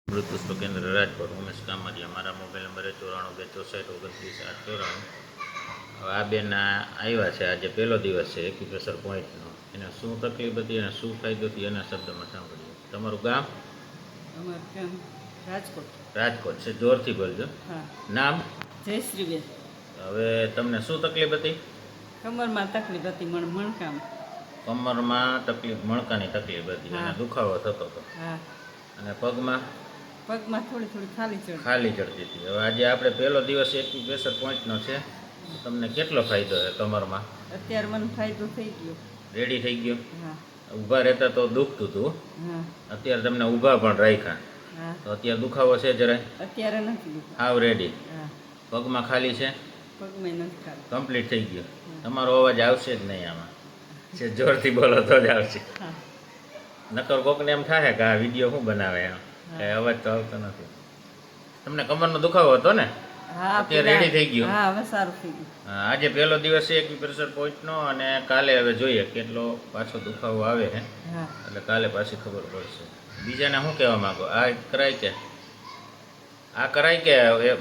મૃત પુષ્પ કેન્દ્ર રાજકોટ ઉમેશ કામરિયા મારા મોબાઈલ નંબર 94 264 29 894। હવે આ બેન આવ્યા છે, આજે પહેલો દિવસ છે એક્યુપ્રેશર પોઈન્ટનો, એને શું તકલીફ હતી અને શું ફાયદો હતી એના શબ્દમાં સાંભળીએ। તમારું ગામ? અમારું ગામ રાજકોટ। રાજકોટ છે, જોરથી બોલજો। હા। નામ? જયશ્રીબેન। હવે તમને શું તકલીફ હતી? કમરમાં તકલીફ હતી, મણકામ। કમરમાં તકલીફ, મણકાની તકલીફ હતી અને દુખાવો થતો હતો। હા। અને પગમાં? પગમાં થોડી થોડી ખાલી ચડતી હતી। હવે આજે આપણે પહેલો દિવસ એક્યુપ્રેશર પોઈન્ટનો છે, તો તમને કેટલો ફાયદો છે કમરમાં? અત્યારે મને ફાયદો થઈ ગયો, રેડી થઈ ગયો? હા। ઊભા રહેતા તો દુખતું હતું, હા। અત્યારે તમને ઊભા પણ રાખ્યા, હા। તો અત્યારે દુખાવો છે જરાય? અત્યારે નથી દુખાવો, હાવ રેડી? હા। પગમાં ખાલી છે? પગમાં નથી ખાલી, કમ્પ્લીટ થઈ ગયો। તમારો અવાજ આવશે જ નહીં આમાં, છે જોરથી બોલો તો જ આવશે। હા। નકર કોકને એમ થાય કે આ વિડીયો શું બનાવે, એમ કઈ અવાજ તો આવતો નથી। તમને કમરનો દુખાવો હતો ને? હા, અત્યારે રેડી થઈ ગયો? હા, હવે સારું થઈ ગયું। આજે પહેલો દિવસ છે એક્યુપ્રેશર પોઈન્ટનો, અને કાલે હવે જોઈએ કેટલો પાછો દુખાવો આવે છે, હા। એટલે કાલે પાછી ખબર પડશે। બીજાને શું કહેવા માંગો? આ કરાય કે આ કરાય કે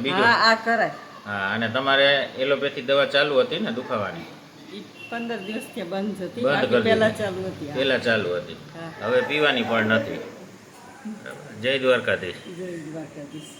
બીજું? હા, આ કરાય। હા, અને તમારે એલોપેથી દવા ચાલુ હતી ને દુખાવાની? 15 દિવસથી બંધ હતી, બંધ કરી પહેલા દીધી? ચાલુ હતી, પહેલા ચાલુ હતી, હા। હવે પીવાની પણ નથી। જય દ્વારકાધીશ। જય દ્વારકાધીશ।